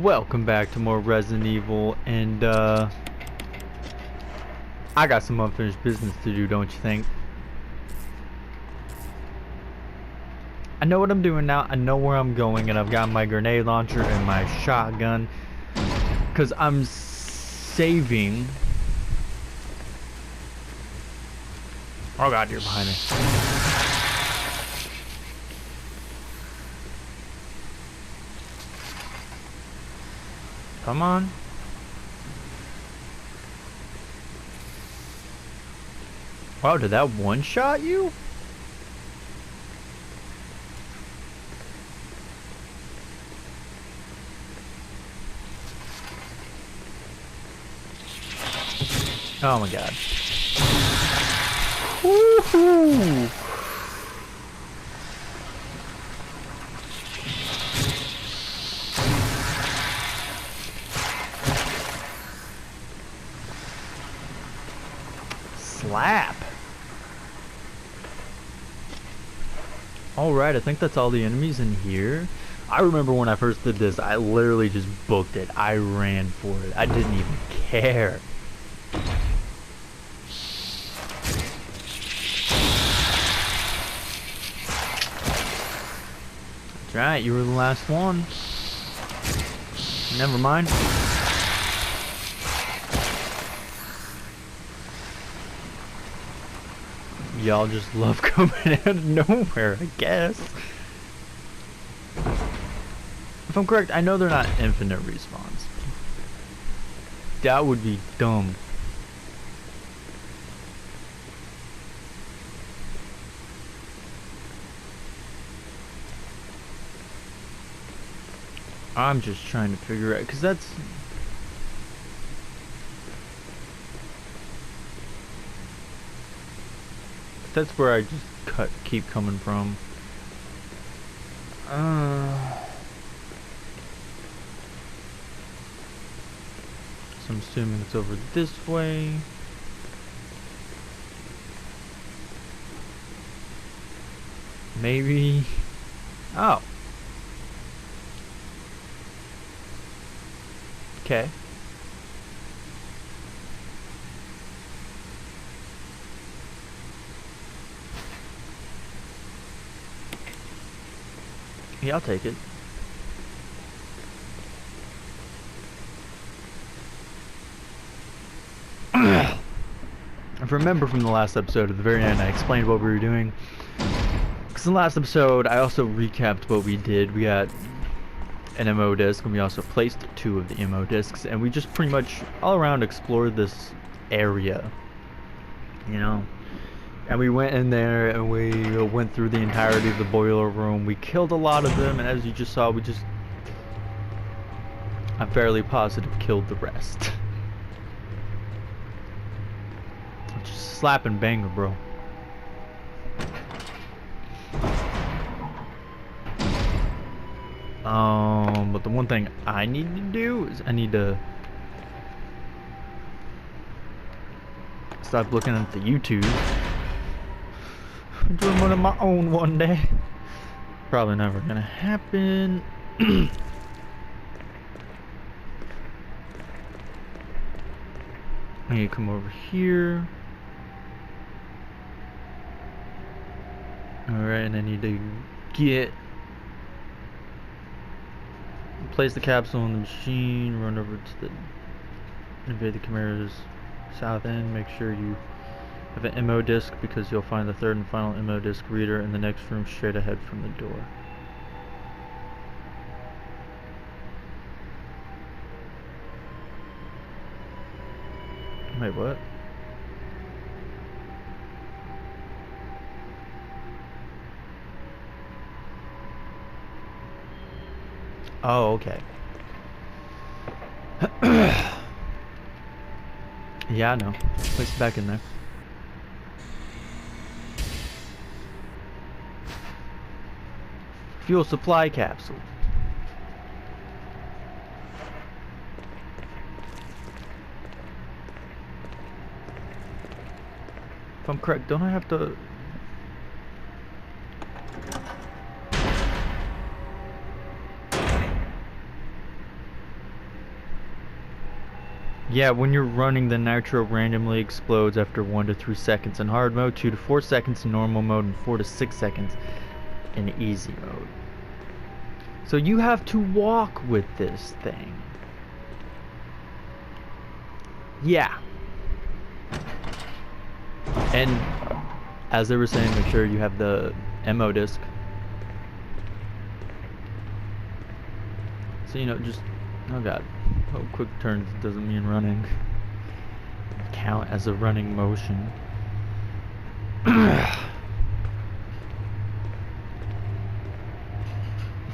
Welcome back to more Resident Evil, and I got some unfinished business to do, don't you think? I know what I'm doing now, I know where I'm going, and I've got my grenade launcher and my shotgun, because I'm saving... Oh god, you're behind me. Come on. Wow, did that one-shot you? Oh my god. Woohoo! Slap. Alright, I think that's all the enemies in here. I remember when I first did this, I literally just booked it. I ran for it. I didn't even care. That's right, you were the last one. Never mind. Y'all just love coming out of nowhere, I guess. If I'm correct, I know they're not infinite respawns. That would be dumb. I'm just trying to figure out, because that's... That's where I just keep coming from. So I'm assuming it's over this way. Maybe. Oh. Okay. Yeah, I'll take it. If I remember from the last episode, at the very end, I explained what we were doing. Because in the last episode, I also recapped what we did. We got an MO disc, and we also placed 2 of the MO discs, and we just pretty much all around explored this area. You know? And we went in there and we went through the entirety of the boiler room. We killed a lot of them, and as you just saw, I'm fairly positive killed the rest. Just slap and banger, bro. But the one thing I need to do is I need to stop looking at the YouTube. I'm doing one of my own one day. Probably never gonna happen. I need to come over here. Alright, and I need to place the capsule on the machine, run over to the invade the Chimera's south end, make sure you have an MO disc because you'll find the third and final MO disc reader in the next room straight ahead from the door. Wait, what? Oh, okay. Yeah, I know. Place it back in there. Fuel supply capsule. If I'm correct, don't I have to... Yeah, when you're running, the nitro randomly explodes after 1 to 3 seconds in hard mode, 2 to 4 seconds in normal mode, and 4 to 6 seconds in easy mode. So you have to walk with this thing. Yeah. And as they were saying, make sure you have the ammo disc. So, you know, just, oh god, oh, quick turns doesn't mean running. Count as a running motion. As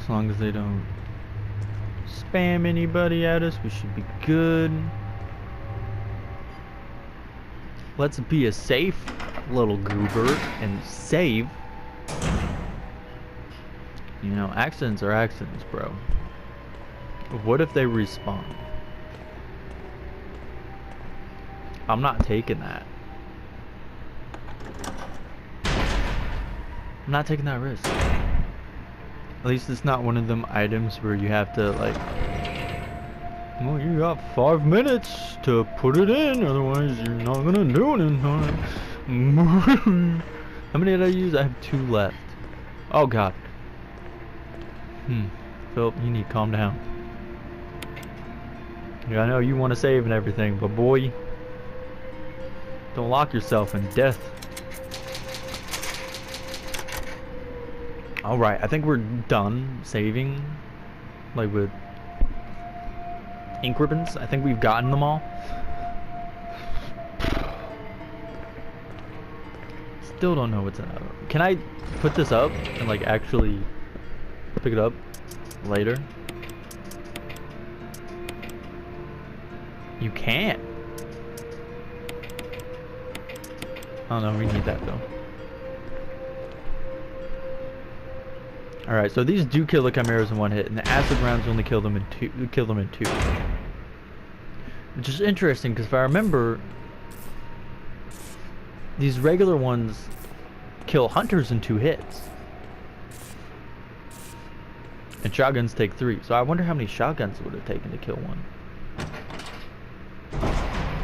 long as they don't spam anybody at us, we should be good. Let's be a safe little goober and save. You know, accidents are accidents, bro. What if they respawn? I'm not taking that. I'm not taking that risk. At least it's not one of them items where you have to, like, well, you got 5 minutes to put it in, otherwise you're not gonna do it in time. How many did I use? I have 2 left. Oh god. Philip, you need to calm down. Yeah, I know you want to save and everything, but boy, don't lock yourself in death. Alright, I think we're done saving, like with ink ribbons. I think we've gotten them all. Still don't know what's in it. Can I put this up and like actually pick it up later? You can't. Oh no, we need that though. Alright, so these do kill the chimeras in 1 hit, and the acid rounds only kill them in two. Which is interesting, because if I remember, these regular ones kill hunters in 2 hits. And shotguns take 3. So I wonder how many shotguns it would have taken to kill one.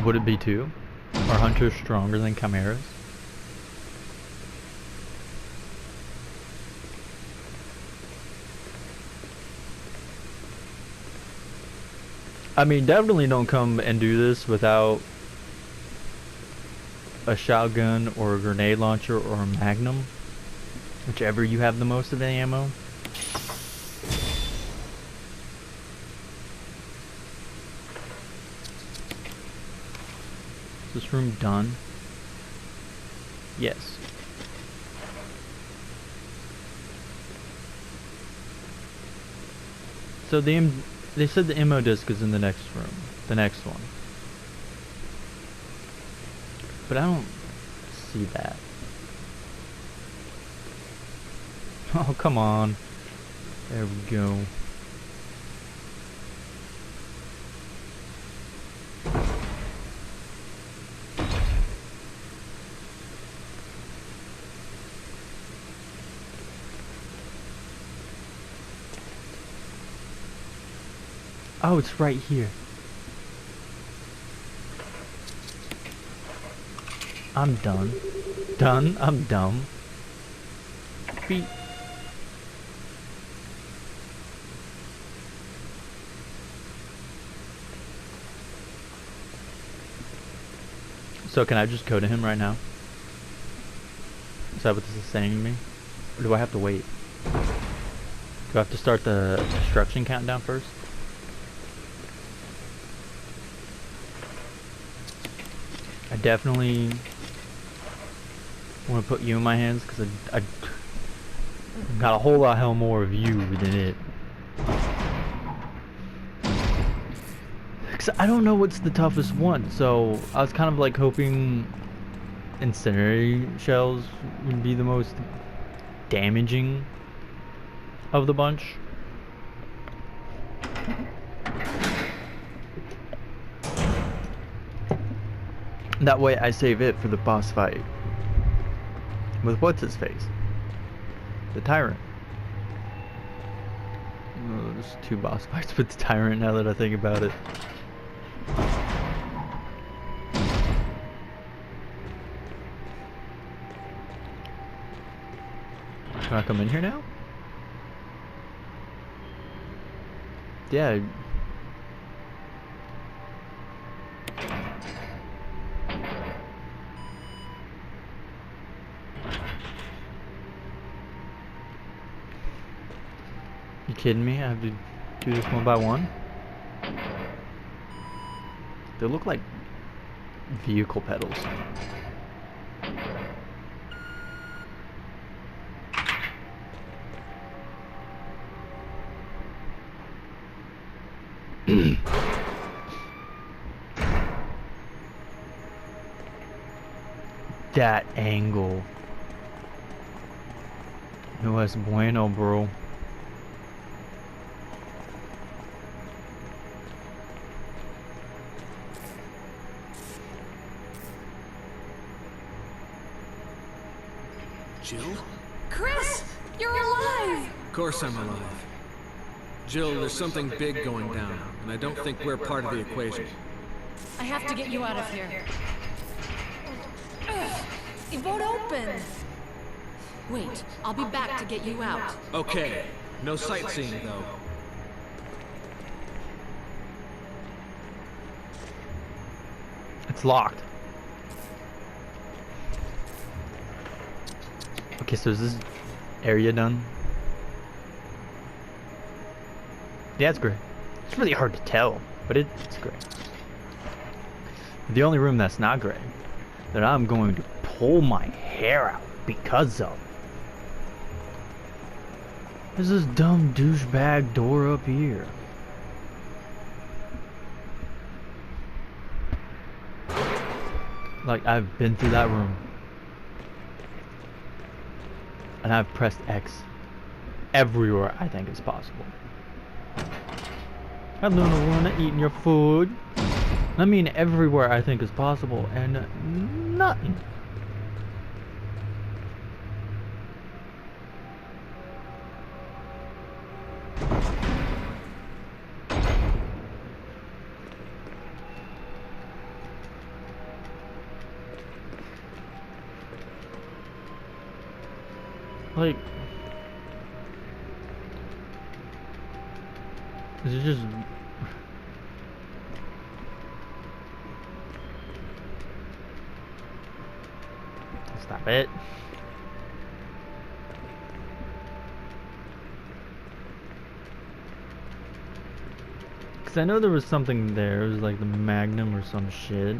Would it be 2? Are hunters stronger than chimeras? I mean, definitely don't come and do this without a shotgun or a grenade launcher or a magnum. Whichever you have the most of the ammo. Is this room done? Yes. So they said the ammo disc is in the next room. The next one. But I don't see that. Oh, come on. There we go. Oh, it's right here. I'm done. Done? I'm dumb. Beep. So can I just go to him right now? Is that what this is saying to me? Or do I have to wait? Do I have to start the destruction countdown first? I definitely want to put you in my hands because I got a whole lot hell more of you than it. Cause I don't know what's the toughest one, so I was kind of like hoping incendiary shells would be the most damaging of the bunch. That way I save it for the boss fight. With what's his face? The Tyrant. Oh, there's 2 boss fights with the Tyrant now that I think about it. Can I come in here now? Yeah. You kidding me? I have to do this one by one? They look like vehicle pedals. That angle. No es bueno, bro. Jill? Chris! You're alive! Of course I'm alive. Jill, there's something big going down, and I don't think we're part of the equation. I have to get you out of here. Ugh, it won't open. Wait, I'll be back to get you out. Okay, no sightseeing though. It's locked. Okay, so is this area done? Yeah, it's great. It's really hard to tell, but it's great. The only room that's not great, that I'm going to pull my hair out because of, is this dumb douchebag door up here. Like, I've been through that room. And I've pressed X everywhere I think it's possible. I don't wanna eat your food. I mean everywhere I think is possible, and nothing. Like, is it just... Stop it. Cause I know there was something there. It was like the Magnum or some shit.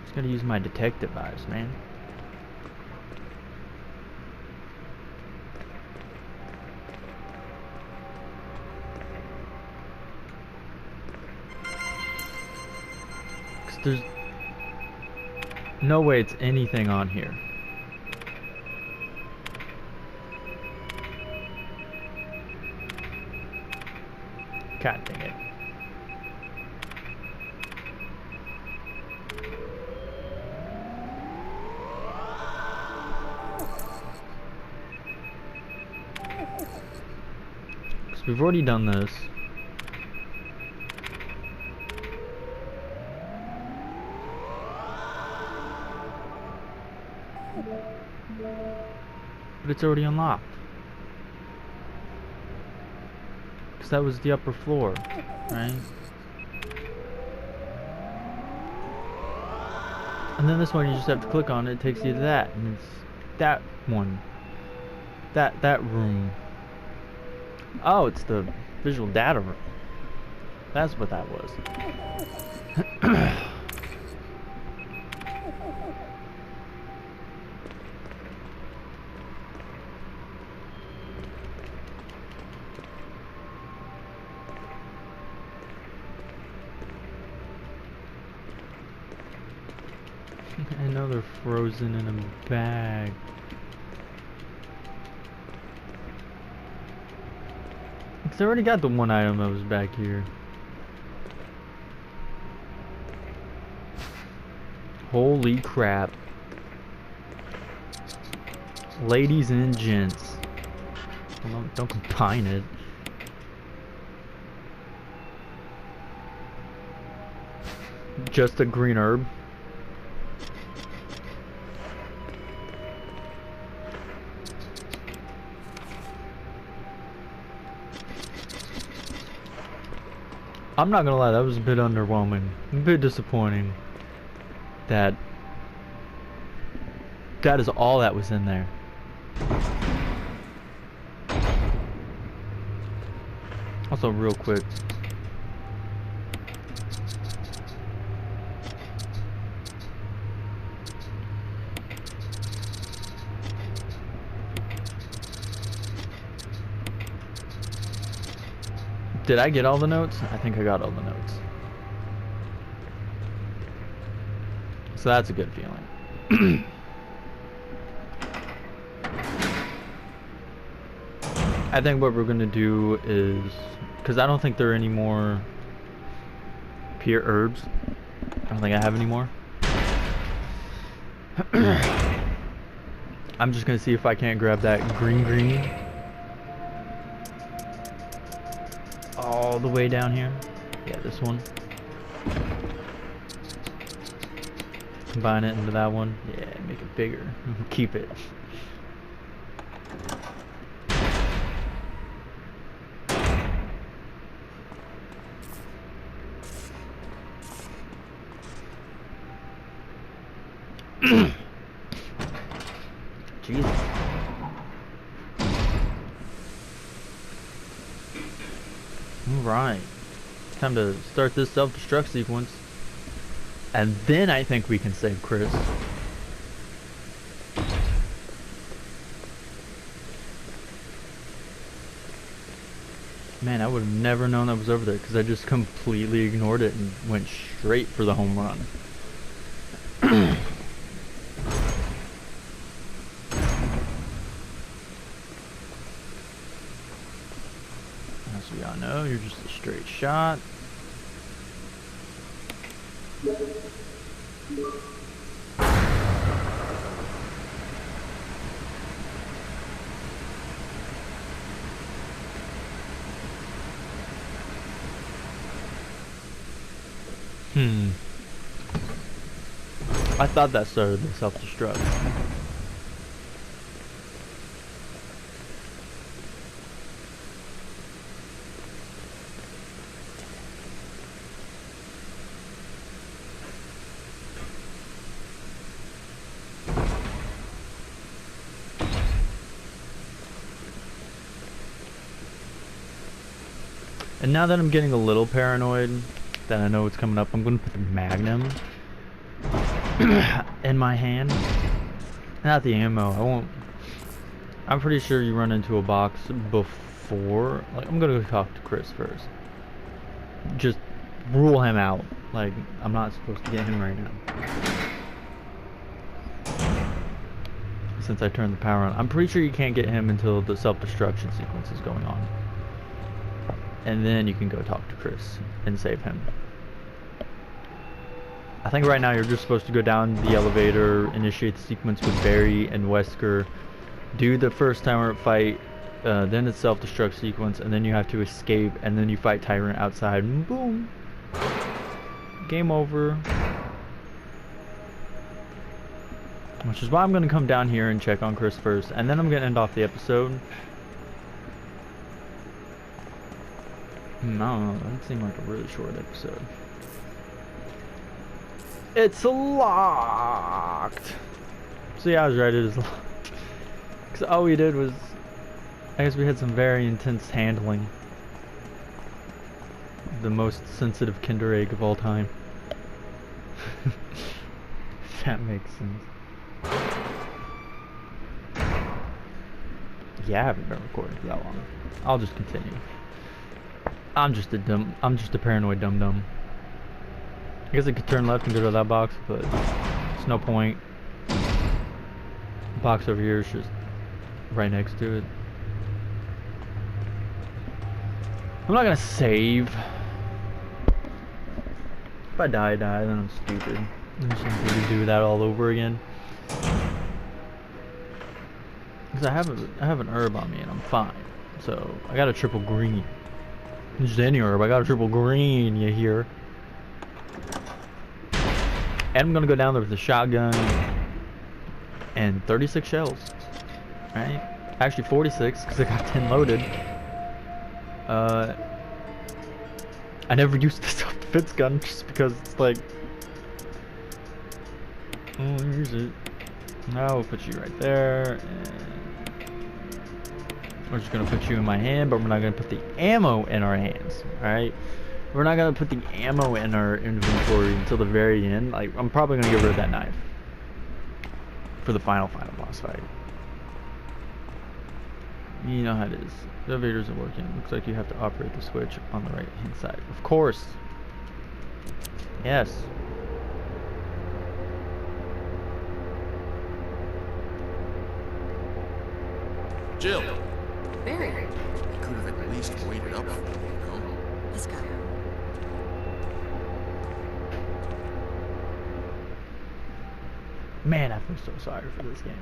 Just gotta use my detective eyes, man. Cause there's no way it's anything on here. God dang it. Because we've already done this. But it's already unlocked. Because that was the upper floor, right? And then this one you just have to click on it, it takes you to that, and it's that one. That room. Oh, it's the visual data room. That's what that was. I know they're frozen in a bag. Because I already got the one item that was back here. Holy crap. Ladies and gents. Don't combine it. Just a green herb. I'm not gonna lie, that was a bit underwhelming, a bit disappointing. That is all that was in there. Also, real quick. Did I get all the notes? I think I got all the notes. So that's a good feeling. I think what we're gonna do is, because I don't think there are any more pure herbs. I don't think I have any more. I'm just gonna see if I can't grab that green all the way down here. Yeah, this one. Combine it into that one. Yeah, make it bigger. Keep it. Jesus. Alright. Time to start this self-destruct sequence. And then I think we can save Chris. Man, I would have never known that was over there because I just completely ignored it and went straight for the home run. As we all know, you're just a straight shot. I thought that started the self-destruct. And now that I'm getting a little paranoid that I know what's coming up, I'm going to put the Magnum in my hand. Not the ammo. I won't. I'm pretty sure you run into a box before. Like, I'm going to go talk to Chris first. Just rule him out. Like, I'm not supposed to get him right now. Since I turned the power on. I'm pretty sure you can't get him until the self-destruction sequence is going on. And then you can go talk to Chris and save him. I think right now you're just supposed to go down the elevator, initiate the sequence with Barry and Wesker, do the first Tyrant fight, then the self-destruct sequence, and then you have to escape, and then you fight Tyrant outside, and boom! Game over. Which is why I'm going to come down here and check on Chris first, and then I'm going to end off the episode. I don't know, that seemed like a really short episode. It's locked! So yeah, I was right, it is locked. Because all we did was, I guess we had some very intense handling. The most sensitive Kinder Egg of all time. If that makes sense. Yeah, I haven't been recording for that long. I'll just continue. I'm just a paranoid dum-dum. I guess I could turn left and go to that box, but there's no point. The box over here is just right next to it. I'm not gonna save. If I die, then I'm stupid. I'm just gonna do that all over again. Because I have an herb on me and I'm fine. So I got a triple green. Just any herb, I got a triple green, you hear? And I'm gonna go down there with a shotgun and 36 shells. Right? Actually 46 because I got 10 loaded. I never used the self-defense gun just because it's like, oh, use it. Now we'll put you right there, and we're just gonna put you in my hand, but we're not gonna put the ammo in our hands. All right, we're not gonna put the ammo in our inventory until the very end. Like, I'm probably gonna get rid of that knife for the final boss fight. You know how it is. The elevator isn't working. Looks like you have to operate the switch on the right hand side. Of course. Yes. Jill, Barry, you could have at least waited up for me, you know? let's go. Man, I feel so sorry for this game.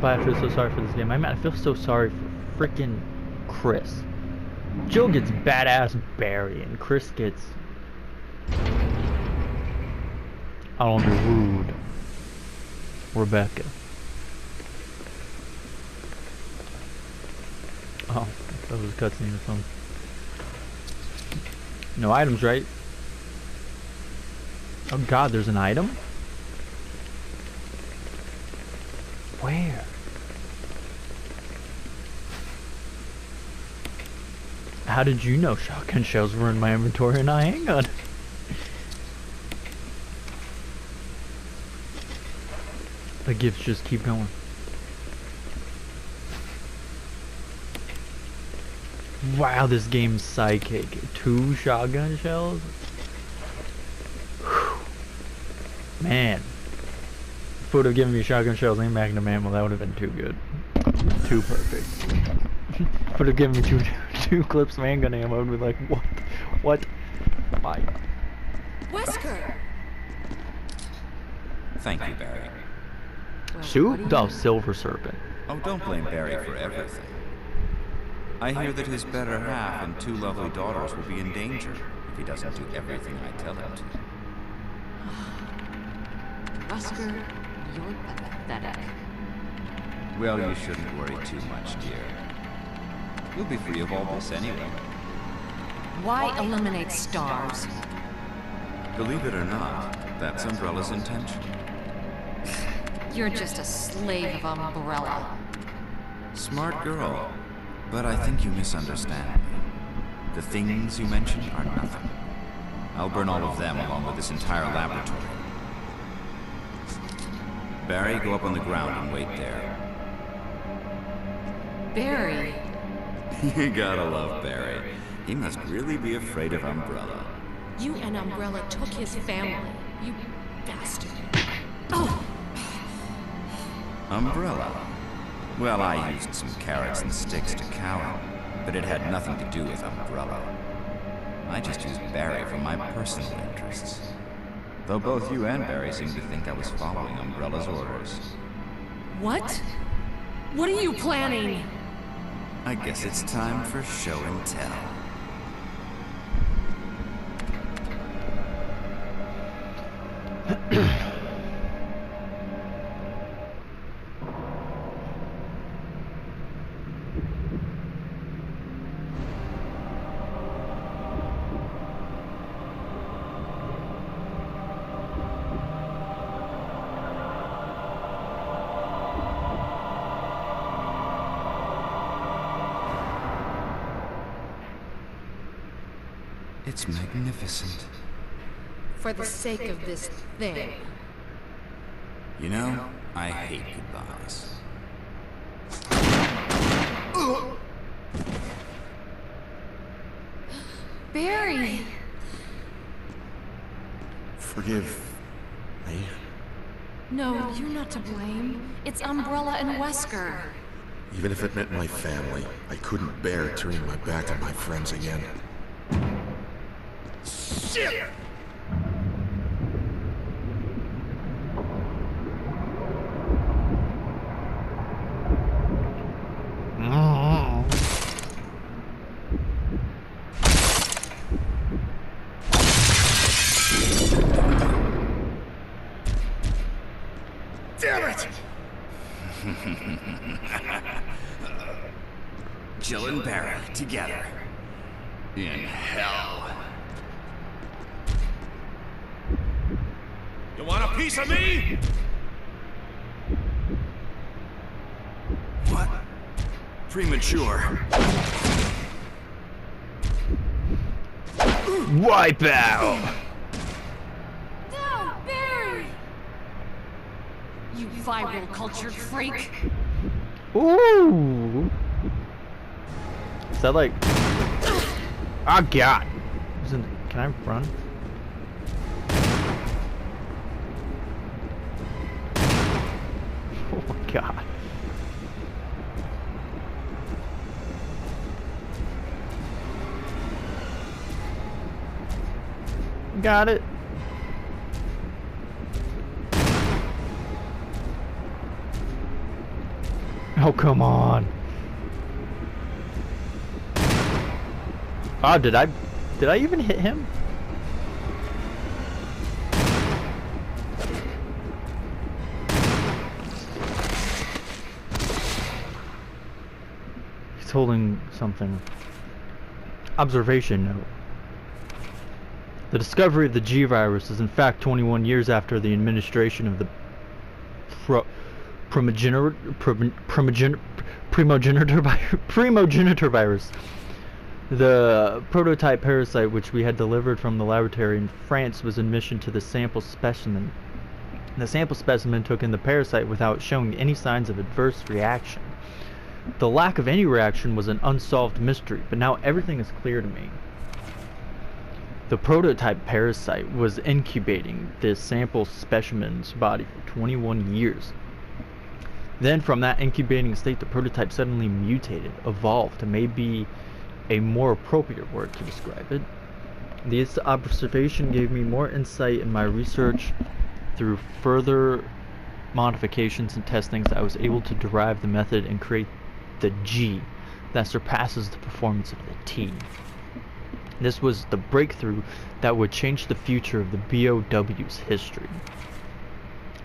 But I feel so sorry for this game. I feel so sorry for freaking Chris. Jill gets badass Barry, and Chris gets, I don't want to be rude, Rebecca. Oh, that was a cutscene or something. No items, right? Oh god, there's an item? Where? How did you know shotgun shells were in my inventory and not a handgun? The gifts just keep going. Wow, this game's psychic. 2 shotgun shells? Whew. Man. If it would have given me shotgun shells and magnum ammo, that would have been too good. Too perfect. If it would have given me two clips of handgun ammo, I would be like, what? What? Why? Wesker! Thank you, Barry. Well, Shoot? what do you- Oh, Silver Serpent. Oh, don't blame Barry for everything. I hear that his better half and 2 lovely daughters will be in danger if he doesn't do everything I tell him to. Wesker, you're pathetic. Well, you shouldn't worry too much, dear. You'll be free of all this anyway. Why eliminate stars? Believe it or not, that's Umbrella's intention. You're just a slave of Umbrella. Smart girl, but I think you misunderstand me. The things you mentioned are nothing. I'll burn all of them along with this entire laboratory. Barry, go up on the ground and wait there. Barry, You gotta love Barry. He must really be afraid of Umbrella. you and Umbrella took his family. You bastard. Oh! Umbrella? Well, I used some carrots and sticks to cow him, but it had nothing to do with Umbrella. I just used Barry for my personal interests. Though both you and Barry seem to think I was following Umbrella's orders. What? What are you planning? I guess it's time for show and tell. It's magnificent. For the sake of this thing. You know, I hate goodbyes. Barry! Forgive me. No, you're not to blame. It's Umbrella and Wesker. Even if it meant my family, I couldn't bear turning my back on my friends again. Shit! Damn it! Jill and Barry, together. In hell. You want a piece of me? What? Premature. Wipe out! No, Barry! You viral cultured freak! Ooh! Is that like... Oh god! Can I run? Oh my god. Got it. Oh, come on. Oh, did I even hit him? He's holding something. Observation note. The discovery of the G virus is in fact 21 years after the administration of the primogenitor virus. The prototype parasite which we had delivered from the laboratory in France was in mission to the sample specimen. The sample specimen took in the parasite without showing any signs of adverse reaction. The lack of any reaction was an unsolved mystery, but now everything is clear to me. The prototype parasite was incubating the sample specimen's body for 21 years. Then from that incubating state, the prototype suddenly mutated, evolved, maybe a more appropriate word to describe it. This observation gave me more insight in my research. Through further modifications and testings, I was able to derive the method and create the G that surpasses the performance of the T. This was the breakthrough that would change the future of the BOW's history.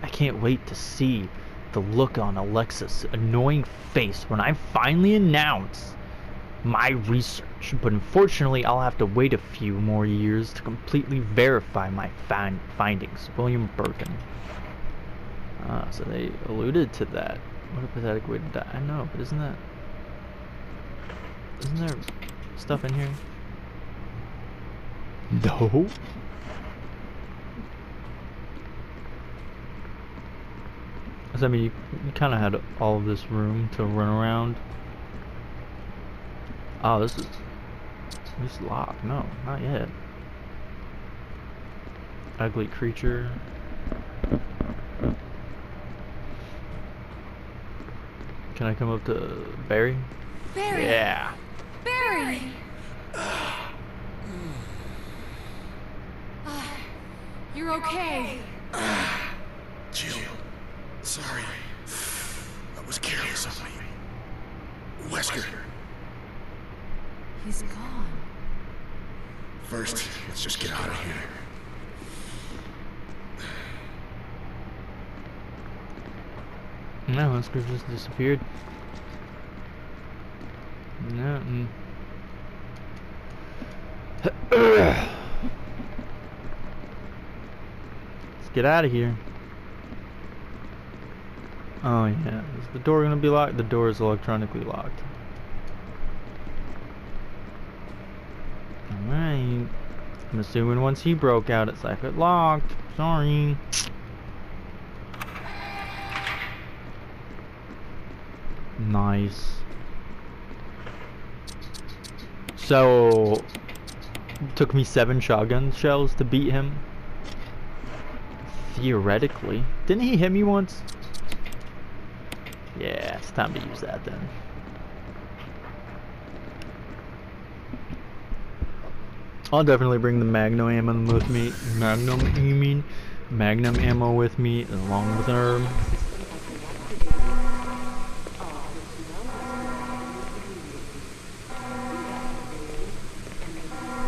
I can't wait to see the look on Alexa's annoying face when I finally announce my research, but unfortunately I'll have to wait a few more years to completely verify my findings. William Birkin. So they alluded to that. What a pathetic way to die. I know, but isn't there stuff in here? No. So, I mean, you kind of had all of this room to run around. Oh, this is locked. No, not yet. Ugly creature. Can I come up to Barry? Barry! Yeah. Barry! You're okay. Jill, sorry. That was careless of me. Wesker. He's gone. First, let's just get out of here. No, Wesker just disappeared. No. Let's get out of here. Oh yeah, is the door gonna be locked? The door is electronically locked. Alright. I'm assuming once he broke out it's like it locked. Sorry. Nice. So it took me 7 shotgun shells to beat him. Theoretically. Didn't he hit me once? Yeah, it's time to use that then. I'll definitely bring the Magnum ammo with me. Magnum ammo with me along with her.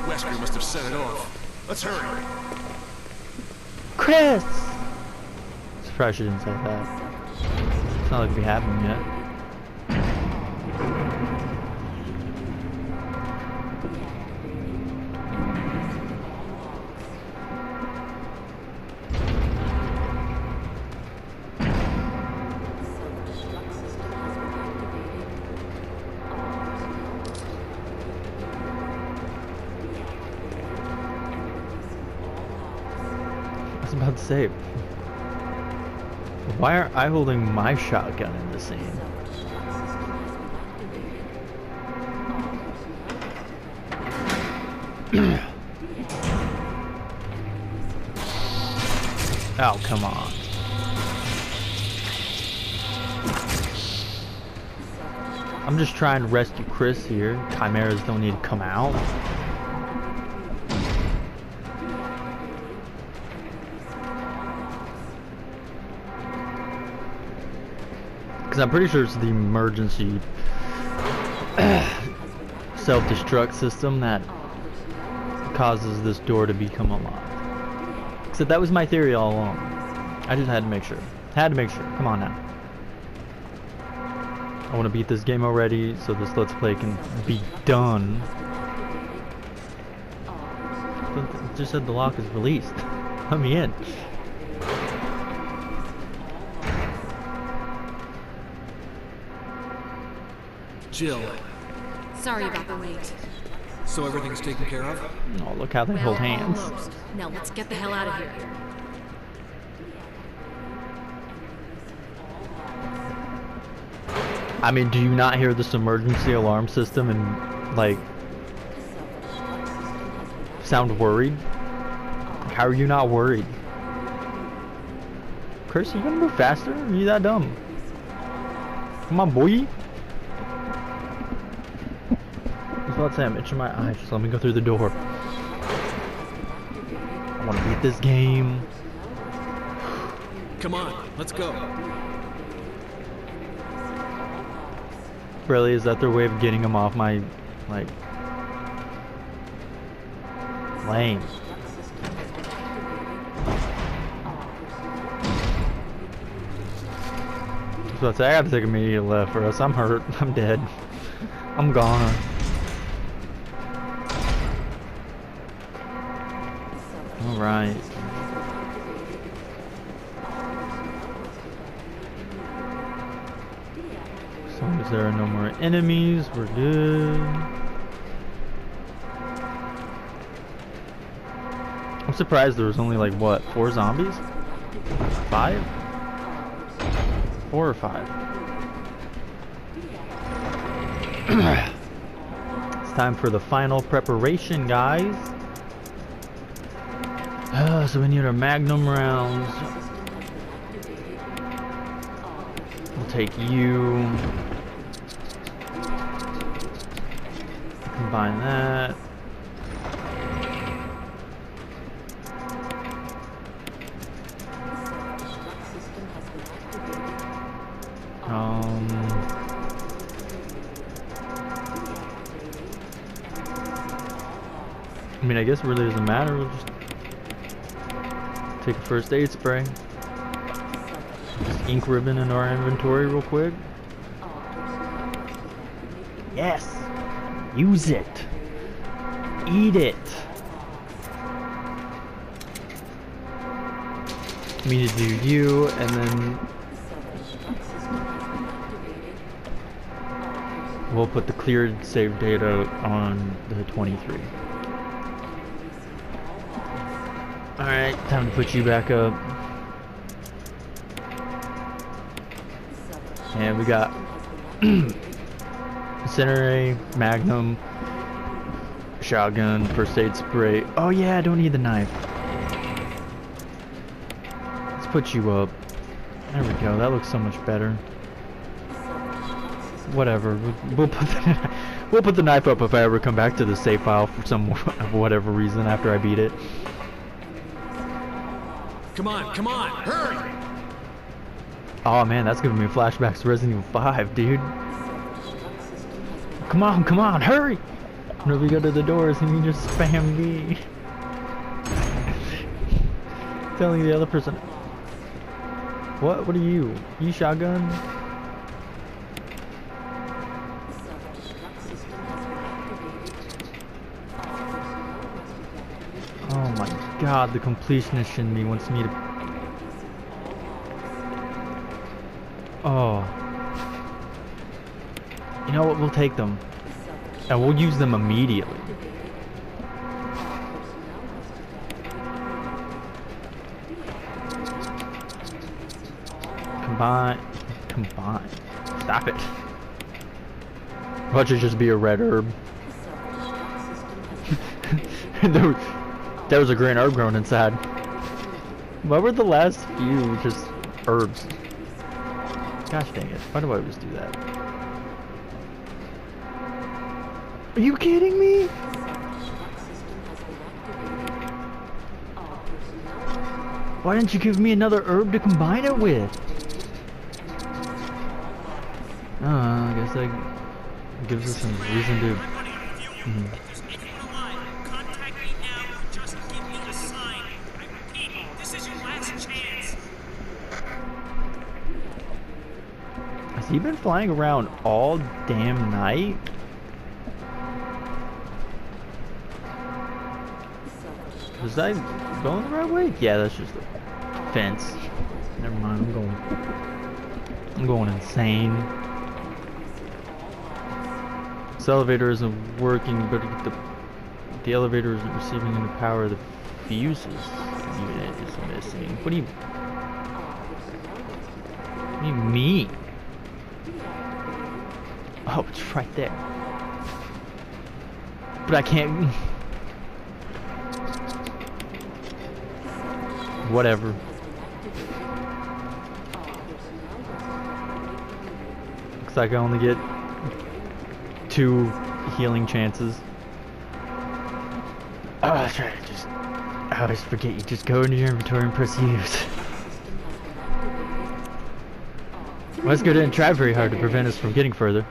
Wesker must have set it off. Let's hurry. Chris! Surprised she didn't say that. It's not like we have him yet. about to say. Why aren't I holding my shotgun in the scene? Oh, come on. I'm just trying to rescue Chris here. Chimeras don't need to come out. Because I'm pretty sure it's the emergency self-destruct system that causes this door to become unlocked. So that was my theory all along. I just had to make sure. Had to make sure. Come on now. I want to beat this game already, so this Let's Play can be done. It just said the lock is released. Let me in. Jill, Sorry about the wait. so everything's taken care of? Oh, look how they Well, hold hands. almost. Now let's get the hell out of here. I mean, do you not hear this emergency alarm system and, like, sound worried? How are you not worried? Chris, you gonna move faster? Or are you that dumb? Come on, boy. I was about to say, I'm itching my eyes. Just let me go through the door. I want to beat this game. Come on, let's go. Really, is that their way of getting him off my, like, lane? I was about to say, I gotta take a immediate left or else I'm hurt. I'm dead. I'm gone. Alright. As long as there are no more enemies, we're good. I'm surprised there was only like, what, 4 zombies? 5? 4 or 5? It's time for the final preparation, guys. So we need our magnum rounds. We'll take you. Combine that. I mean, I guess it really doesn't matter. We'll just take a first aid spray. Just ink ribbon in our inventory real quick. Yes! Use it! Eat it! We need to do you, and then we'll put the cleared save data on the 23. Alright, time to put you back up. And we got incendiary, magnum, shotgun, first aid spray. Oh yeah, I don't need the knife. Let's put you up. There we go, that looks so much better. Whatever, we'll put the knife up if I ever come back to the save file for some whatever reason after I beat it. Come on, hurry! Oh man, that's giving me flashbacks to Resident Evil 5, dude. Come on, hurry! Whenever we go to the doors and you just spam B. Telling the other person. What are you? You shotgun? Oh my god, the completionist in me wants me to... Oh. You know what, we'll take them. And we'll use them Combine. Stop it. Watch it just be a red herb. there was a green herb growing inside. What were the last few just herbs? Gosh dang it. Why do I always do that? Are you kidding me? Why didn't you give me another herb to combine it with? I guess that gives us some reason to... Has he been flying around all damn night? Was I going the right way? Yeah, that's just a fence. Never mind, I'm going insane. This elevator isn't working, but the elevator isn't receiving any power. The fuses unit is missing. What do you mean? Oh, it's right there. But I can't... Whatever. Looks like I only get 2 healing chances. Oh, that's right. I always forget. You just go into your inventory and press use. Wesker didn't try very hard to prevent us from getting further.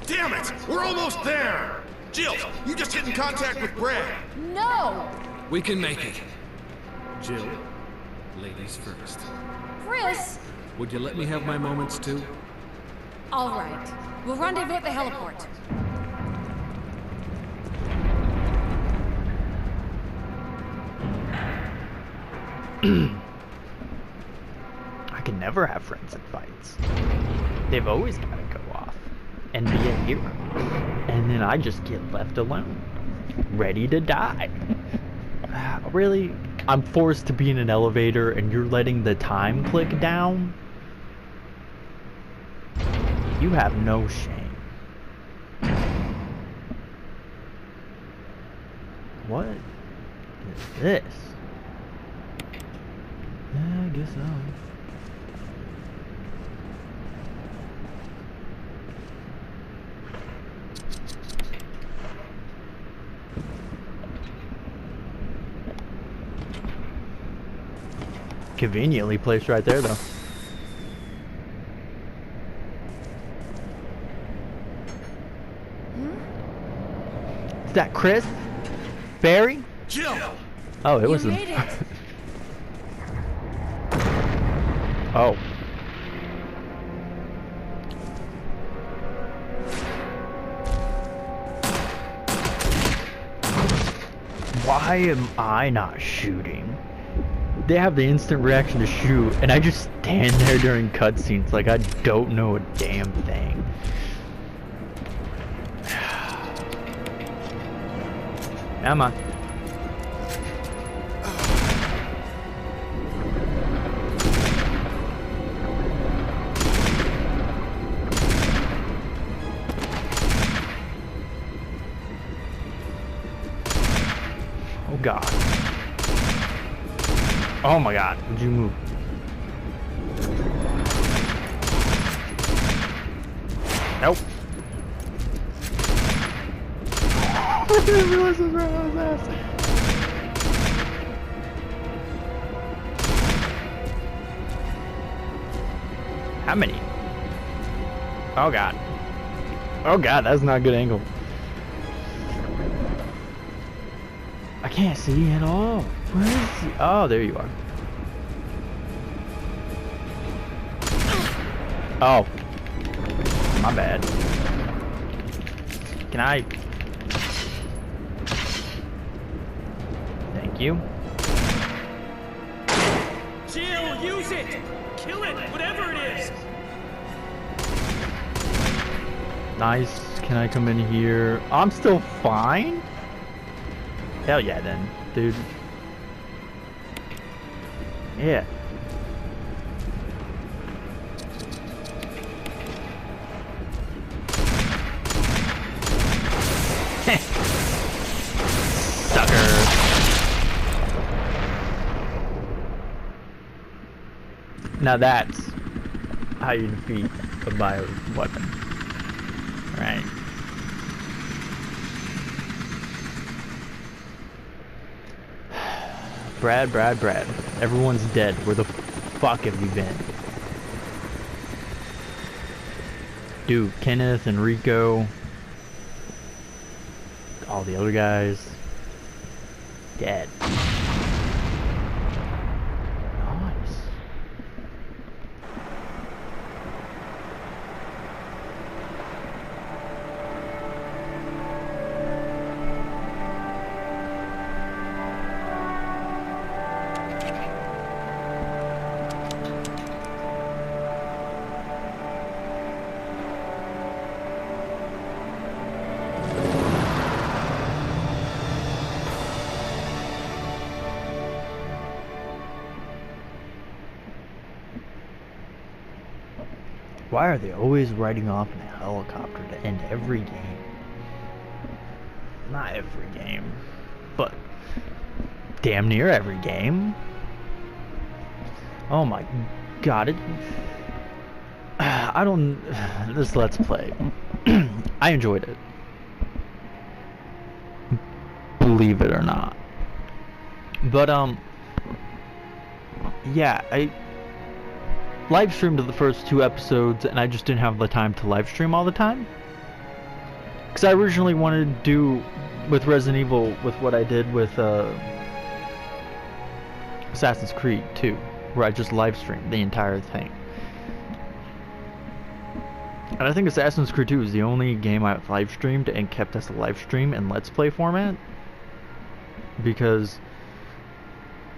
Damn it! We're almost there! Jill, you just get in contact with Brad. No! We can make it. Jill, ladies first. Chris! Would you let me have my moments too? All right. We'll rendezvous at the heliport. I can never have friends in fights. They've always got to go off and be a hero. And then I just get left alone, ready to die. Really? I'm forced to be in an elevator and you're letting the time click down? You have no shame. What is this? Yeah, I guess so. Conveniently placed right there, though. Is that Chris? Barry? Jill! Oh, it was You him. made it. Oh. Why am I not shooting? They have the instant reaction to shoot, and I just stand there during cutscenes like I don't know a damn thing. Come on. Oh god. Oh my god, would you move? Nope. I didn't realize it was right on his ass. How many? Oh god. Oh god, that's not a good angle. I can't see at all. Where is he? Oh, there you are. Oh. My bad. Can I... Thank you. Jill, use it! Kill it, whatever it is! Nice. Can I come in here? I'm still fine? Hell yeah then, dude. Yeah. Now that's how you defeat a bio weapon. Right. Brad. Everyone's dead. Where the fuck have you been? Dude, Kenneth and Rico. All the other guys. Dead. Nice. Why are they always riding off in a helicopter to end every game? Not every game, but damn near every game. Oh my god, I don't... This Let's Play. I enjoyed it. Believe it or not. But, yeah, I live streamed the first 2 episodes and I just didn't have the time to live stream all the time. Because I originally wanted to do with Resident Evil with what I did with Assassin's Creed 2, where I just live streamed the entire thing. And I think Assassin's Creed 2 is the only game I've live streamed and kept as a live stream and Let's Play format. Because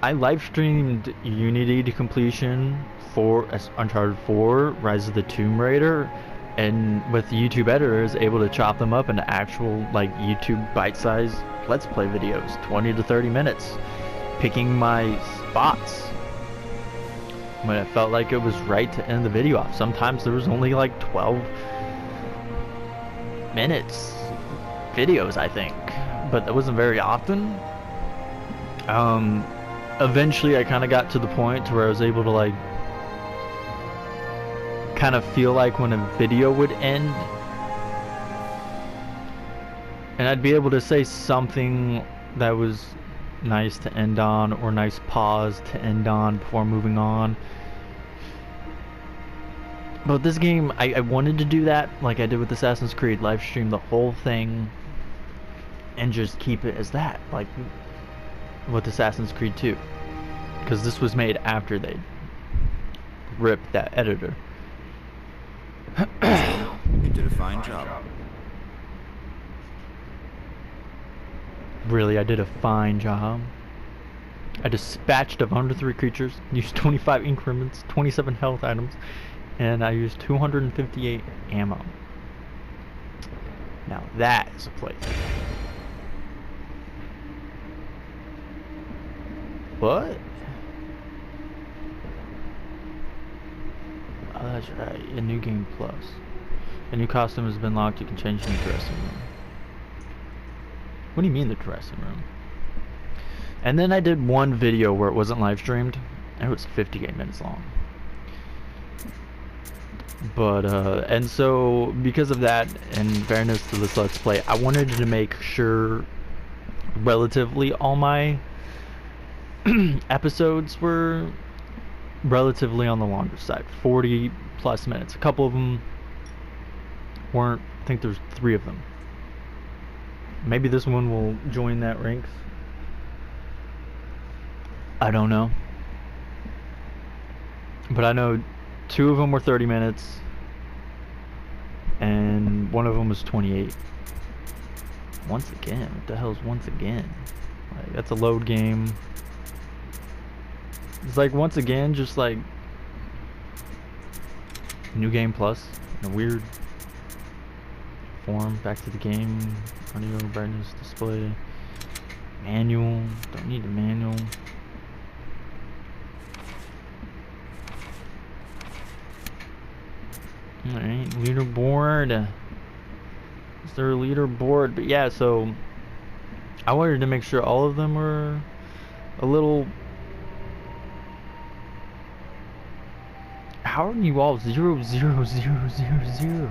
I live streamed Unity to completion for Uncharted 4, Rise of the Tomb Raider, and with YouTube editors able to chop them up into actual like YouTube bite-sized Let's Play videos, 20 to 30 minutes, picking my spots when it felt like it was right to end the video off. Sometimes there was only like 12 minutes videos, I think, but that wasn't very often. Eventually I kind of got to the point to where I was able to like kind of feel like when a video would end and I'd be able to say something that was nice to end on or nice pause to end on before moving on. But this game, I wanted to do that like I did with Assassin's Creed, live stream the whole thing and just keep it as that, like with Assassin's Creed 2, because this was made after they ripped that editor. You did a fine job. Really, I did a fine job. I dispatched of 103 creatures, used 25 increments, 27 health items, and I used 258 ammo. Now that is a playthrough. What? Oh, that's right. A new game plus. A new costume has been locked. You can change in the dressing room. What do you mean the dressing room? And then I did one video where it wasn't live streamed. It was 58 minutes long. But, and so, because of that, and fairness to this Let's Play, I wanted to make sure relatively all my episodes were relatively on the longer side, 40 plus minutes. A couple of them weren't. I think there's 3 of them. Maybe this one will join that ranks. I don't know, but I know 2 of them were 30 minutes and 1 of them was 28. Once again, what the hell is once again? Like, that's a load game. It's like once again, just like new game plus in a weird form. Back to the game. Audio brightness display. Manual. Don't need a manual. Alright, leaderboard. Is there a leaderboard? But yeah, so I wanted to make sure all of them were a little How are you all 0, 0, 0, 0, 0?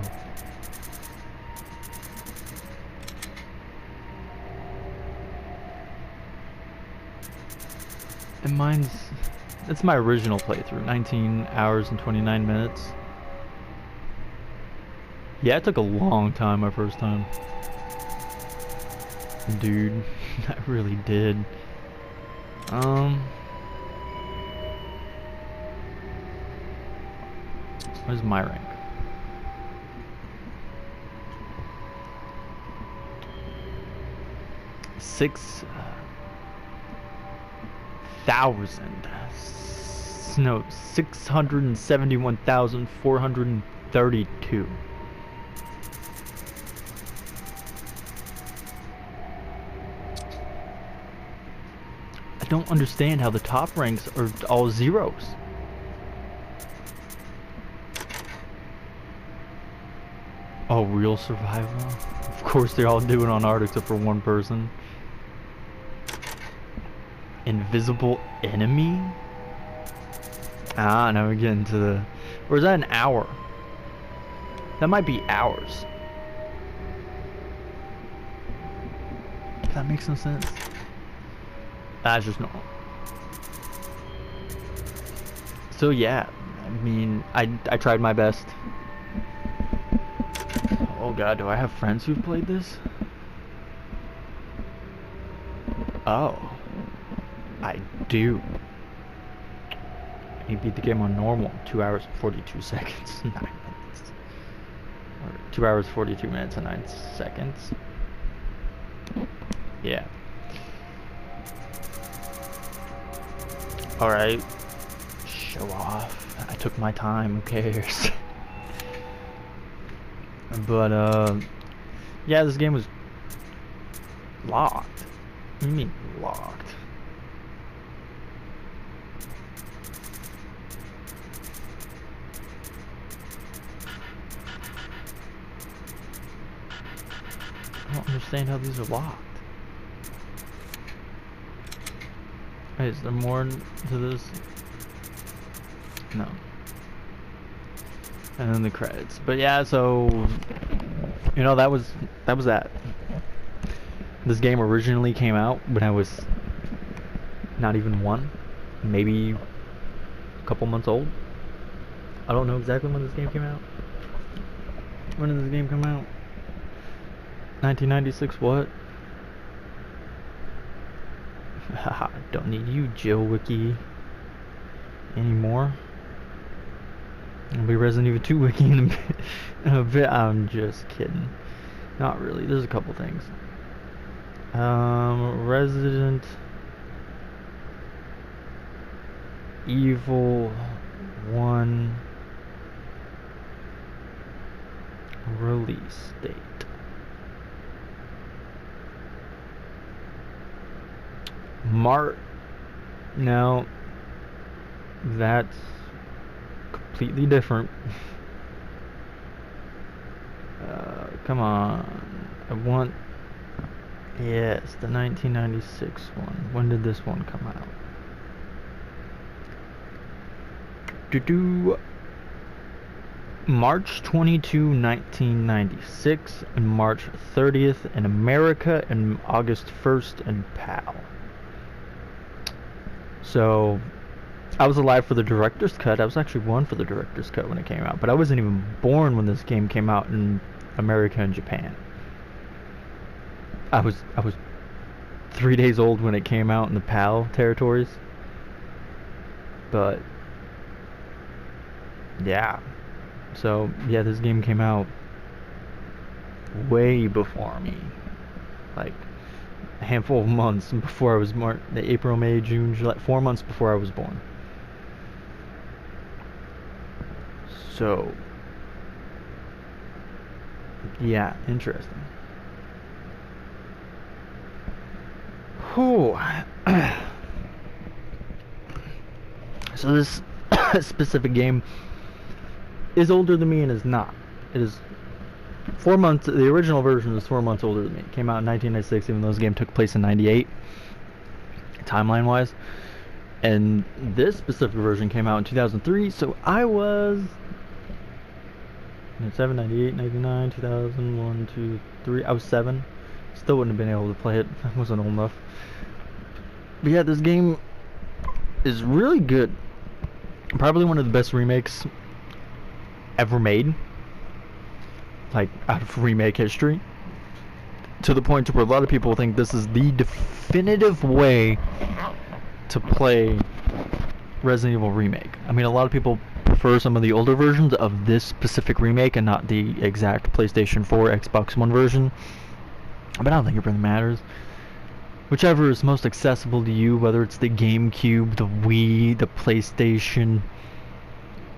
And mine's... It's my original playthrough. 19 hours and 29 minutes. Yeah, it took a long time my first time. Dude, I really did. What is my rank? Six thousand. No, 671,432. I don't understand how the top ranks are all zeros. Oh, real survival? Of course they all do it on art except for one person. Invisible enemy? Ah, now we're getting to the... Or is that an hour? That might be hours. That makes no sense. That's just normal. So yeah, I mean, I tried my best. Oh god, do I have friends who've played this? Oh. I do. You beat the game on normal. 2 hours and 42 seconds. 9 minutes. Or 2 hours, 42 minutes and 9 seconds. Yeah. Alright. Show off. I took my time, who cares? But, yeah, this game was locked. What do you mean, locked? I don't understand how these are locked. Wait, is there more to this? No. And then the credits. But yeah, so you know, that was that. This game originally came out when I was not even 1, maybe a couple months old. I don't know exactly when this game came out. When did this game come out? 1996 what? Haha, don't need you, Jill Wiki, anymore. I'll be Resident Evil 2 Wiki in a bit. I'm just kidding. Not really. There's a couple things. Resident Evil 1 release date. No, that's completely different. Come on, I want, yes, the 1996 one. When did this one come out? March 22, 1996, and March 30th in America, and August 1st in PAL. So, I was alive for the director's cut. I was actually 1 for the director's cut when it came out, but I wasn't even born when this game came out in America and Japan. I was 3 days old when it came out in the PAL territories. But yeah. So, yeah, this game came out way before me. Like a handful of months before I was born. April, May, June, July, 4 months before I was born. So, yeah, interesting. Whew. So this specific game is older than me and is not. It is 4 months. The original version is 4 months older than me. It came out in 1996, even though this game took place in '98, timeline-wise. And this specific version came out in 2003, so I was 97, 98, 99, 2001, 2, 3. I was 7. Still wouldn't have been able to play it. I wasn't old enough. But yeah, this game is really good. Probably one of the best remakes ever made. Like, out of remake history. To the point where a lot of people think this is the definitive way to play Resident Evil Remake. I mean, a lot of people prefer some of the older versions of this specific remake and not the exact PlayStation 4, Xbox One version. But I don't think it really matters. Whichever is most accessible to you, whether it's the GameCube, the Wii, the PlayStation.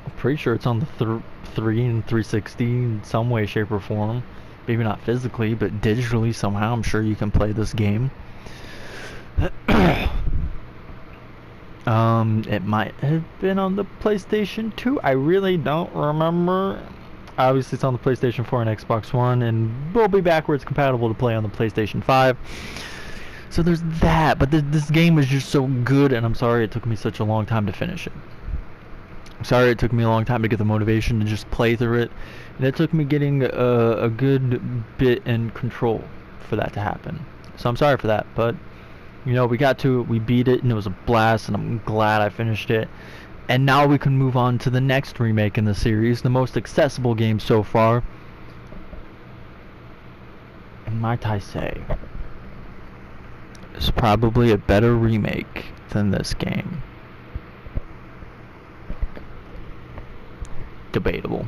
I'm pretty sure it's on the 3 and 360 in some way, shape, or form. Maybe not physically, but digitally somehow. I'm sure you can play this game. It might have been on the PlayStation 2. I really don't remember. Obviously, it's on the PlayStation 4 and Xbox One, and will be backwards compatible to play on the PlayStation 5. So there's that. But this game is just so good, and I'm sorry it took me such a long time to finish it. I'm sorry it took me a long time to get the motivation to just play through it, and it took me getting a good bit in control for that to happen. So I'm sorry for that, but you know, we got to it, we beat it, and it was a blast, and I'm glad I finished it. And now we can move on to the next remake in the series, the most accessible game so far. And might I say, it's probably a better remake than this game. Debatable.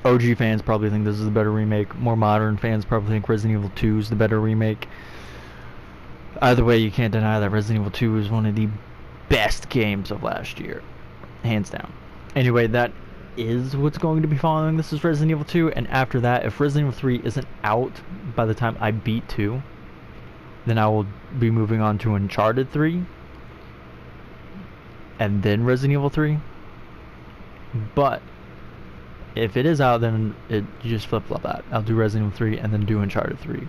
OG fans probably think this is a better remake. More modern fans probably think Resident Evil 2 is the better remake. Either way, you can't deny that Resident Evil 2 is one of the best games of last year. Hands down. Anyway, that is what's going to be following. This is Resident Evil 2, and after that, if Resident Evil 3 isn't out by the time I beat 2, then I will be moving on to Uncharted 3, and then Resident Evil 3. But if it is out, then you just flip-flop that. I'll do Resident Evil 3 and then do Uncharted 3.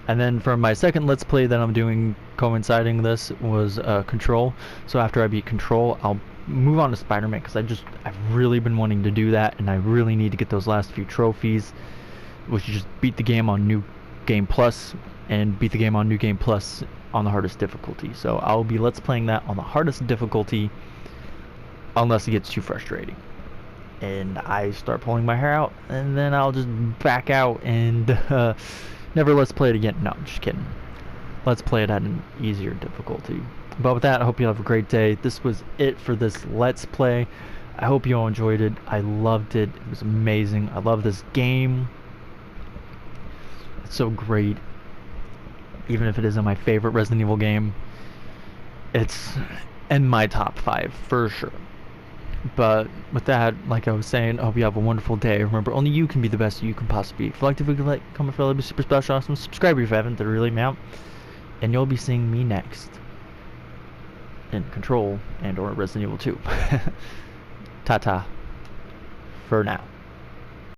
And then for my second Let's Play that I'm doing coinciding this was Control. So after I beat Control, I'll move on to Spider-Man, because I've really been wanting to do that, and I really need to get those last few trophies, which is just beat the game on New Game Plus, and beat the game on New Game Plus on the hardest difficulty. So I'll be Let's Playing that on the hardest difficulty, unless it gets too frustrating and I start pulling my hair out, and then I'll just back out and never Let's Play it again. No, I'm just kidding. Let's play it at an easier difficulty. But with that, I hope you have a great day. This was it for this Let's Play. I hope you all enjoyed it. I loved it. It was amazing. I love this game. It's so great. Even if it isn't my favorite Resident Evil game, it's in my top 5 for sure. But with that, like I was saying, I hope you have a wonderful day. Remember, only you can be the best you can possibly be. If you liked the video, like, comment, follow, be super special, awesome. Subscribe if you haven't, that really amount. And you'll be seeing me next in Control and or Resident Evil 2. Ta-ta for now.